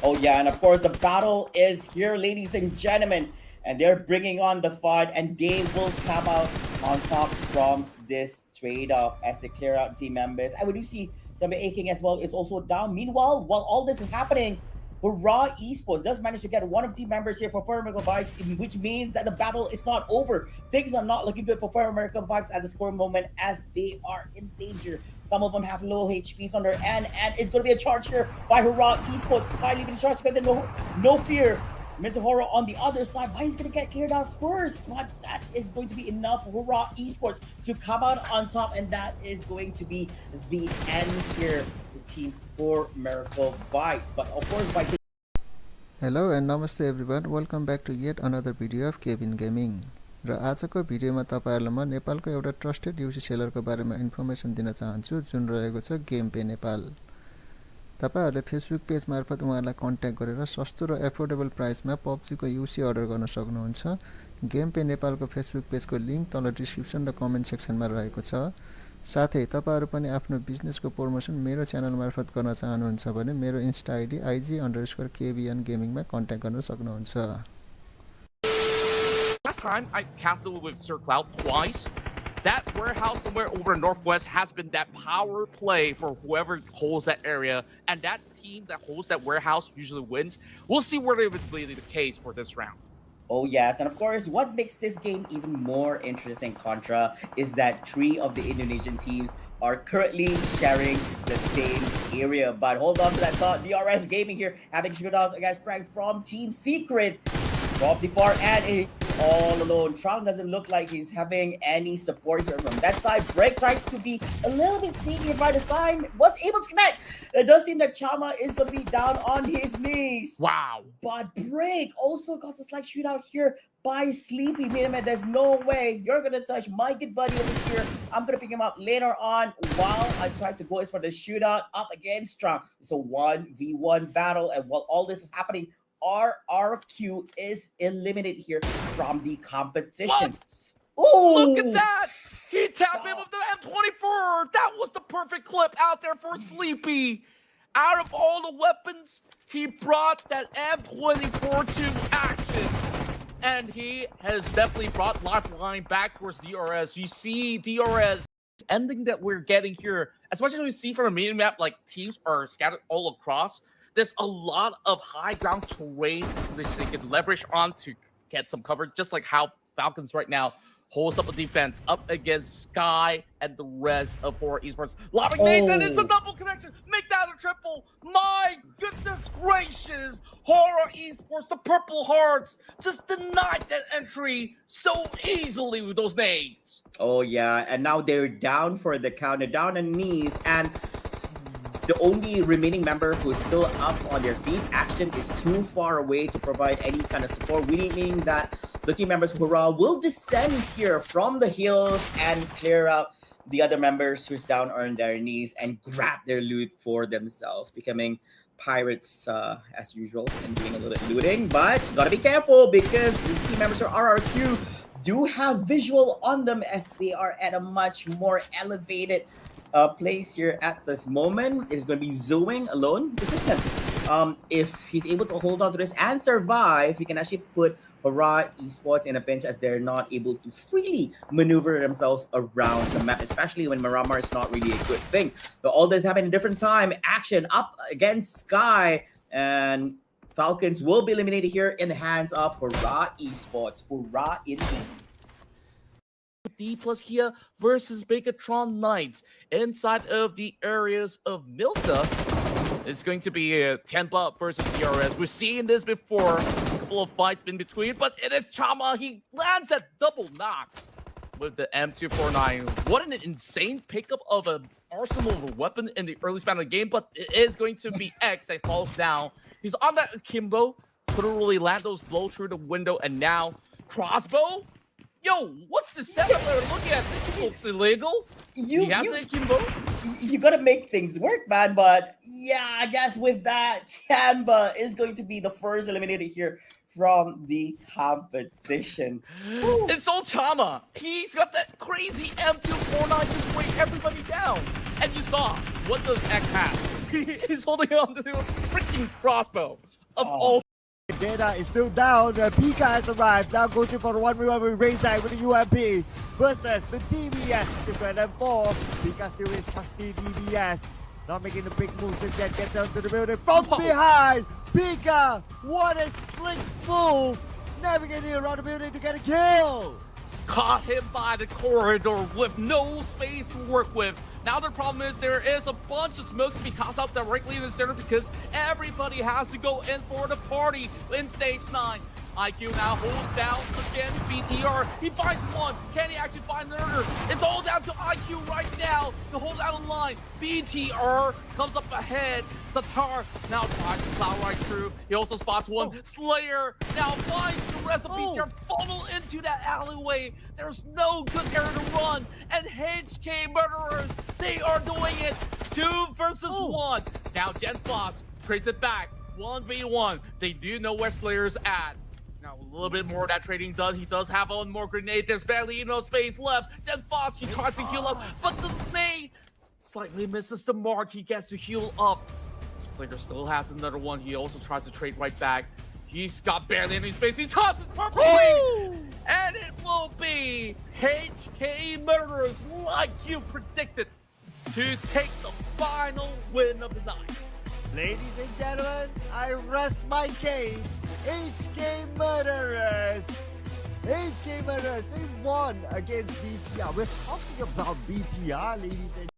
Oh yeah, and of course the battle is here, ladies and gentlemen, and they're bringing on the fight, and they will come out on top from this trade-off as they clear out team members. And we do see Tianba Aching as well is also down. Meanwhile, while all this is happening, Horaa Esports does manage to get one of the team members here for 4MV Vibes, which means that the battle is not over. Things are not looking good for 4MV Vibes at the score moment as they are in danger. Some of them have low HPs on their end, and it's going to be a charge here by Horaa Esports. Sky leaving the charge, but then NoFear. Mr. Horaa on the other side, but he's going to get cleared out first. But that is going to be enough for Horaa Esports to come out on top, and that is going to be the end here for Team 4MV Vibes. But of course, by Hello and namaste everyone, welcome back to yet another video of Kevin Gaming. र आजको भिडियोमा तपाईहरुलाई म नेपालको एउटा trusted युसी सेलरको बारेमा information दिन चाहन्छु जुन रहेको छ गेम पे नेपाल। तपाईहरुले फेसबुक पेज मार्फत उहाँलाई कन्ट्याक्ट गरेर सस्तो र एफोर्डेबल प्राइसमा पबजी को युसी अर्डर गर्न सक्नुहुन्छ। गेम पे नेपालको फेसबुक पेजको लिंक तल डिस्क्रिप्सन र कमेन्ट सेक्सनमा रहेको छ। साथै तपाईहरु पनि आफ्नो बिजनेसको प्रमोसन मेरो च्यानल मार्फत गर्न चाहनुहुन्छ भने मेरो इन्स्टा आइडी IG_KVN Gaming मा कन्ट्याक्ट गर्न सक्नुहुन्छ। Last time I castled with Sir Cloud twice. That warehouse somewhere over in Northwest has been that power play for whoever holds that area, and that team that holds that warehouse usually wins. We'll see whether it will be the case for this round. Oh yes, and of course, what makes this game even more interesting, Contra, is that 3 of the Indonesian teams are currently sharing the same area. But hold on to that thought, DRS Gaming here having shootouts against Frank from Team Secret. From the far end, it's all alone. Trong doesn't look like he's having any support here from that side. Break tries to be a little bit sneaky by the side. Was able to connect. It does seem that Chama is going to be down on his knees. Wow. But Break also got a slight shootout here by Sleepy. Miniman, there's no way you're going to touch my good buddy over here. I'm going to pick him up later on while I try to go for the shootout up against Trong. It's a 1v1 battle, and while all this is happening, RRQ is eliminated here from the competition. Oh, look at that! He tapped him with the M24. That was the perfect clip out there for Sleepy. Out of all the weapons, he brought that M24 to action. And he has definitely brought Lifeline back towards DRS. You see DRS ending that we're getting here. As much as we see from a mini map, like teams are scattered all across, there's a lot of high ground terrain which they can leverage on to get some cover, just like how Falcons right now holds up a defense up against Sky and the rest of Horaa Esports. Lobbing nades, and it's a double connection. Make that a triple. My goodness gracious. Horaa Esports, the Purple Hearts, just denied that entry so easily with those nades. Oh, yeah. And now they're down for the count. They're down on knees. And the only remaining member who's still up on their feet, Action, is too far away to provide any kind of support, really meaning that the team members of Horaa will descend here from the hills and clear out the other members who's down on their knees and grab their loot for themselves, becoming pirates as usual and doing a little bit looting. But you gotta be careful because the team members of RRQ do have visual on them as they are at a much more elevated place here at this moment. Is going to be Zoing alone. This is him. If he's able to hold on to this and survive, he can actually put Horaa Esports in a pinch as they're not able to freely maneuver themselves around the map, especially when Miramar is not really a good thing. But all this happened in a different time. Action up against Sky, and Falcons will be eliminated here in the hands of Horaa Esports. Horaa indeed. D plus Kia versus Megatron Knights inside of the areas of Milta. It's going to be a Tianba versus DRS. We've seen this before, a couple of fights in between, but it is Chama. He lands that double knock with the M249. What an insane pickup of an arsenal of a weapon in the early span of the game, but it is going to be X that falls down. He's on that akimbo, couldn't really land those blows through the window, and now crossbow. Yo, what's the setup we're looking at? This looks illegal. He has an akimbo. You gotta make things work, man. But yeah, I guess with that, Tianba is going to be the first eliminated here from the competition. It's all Chama. He's got that crazy M249 just weighing everybody down. And you saw, what does X have? He's holding on to a freaking crossbow. of Oh. all. Data is still down. Pika has arrived. Now goes in for the 1v1 with Rayside with the UMP versus the DBS. Different and 4. Pika still is trusty DBS. Not making the big moves just yet. Gets onto the building from Whoa. behind. Pika, what a slick move. Navigating around the building to get a kill. Caught him by the corridor with no space to work with. Now the problem is there is a bunch of smokes to be tossed out directly in the center because everybody has to go in for the party in stage 9. IQ now holds down again BTR. He finds one. Can he actually find another? It's all down to IQ right now to hold out a line. BTR comes up ahead. Satar now tries to plow right through. He also spots one. Slayer now finds the rest of BTR funnel into that alleyway. There's no good area to run. And HK Murderers, they are doing it. 2 versus 1. Now Gen Floss trades it back. 1v1. They do know where Slayer's at. Now, a little bit more of that trading done. He does have one more grenade. There's barely enough space left. Then Foss, he tries to heal up, but the grenade slightly misses the mark. He gets to heal up. Slinger still has another one. He also tries to trade right back. He's got barely any space. He tosses perfectly. And it will be HK Murderers, like you predicted, to take the final win of the night. Ladies and gentlemen, I rest my case. HK Murderers. HK Murderers, they won against BTR. We're talking about BTR, ladies and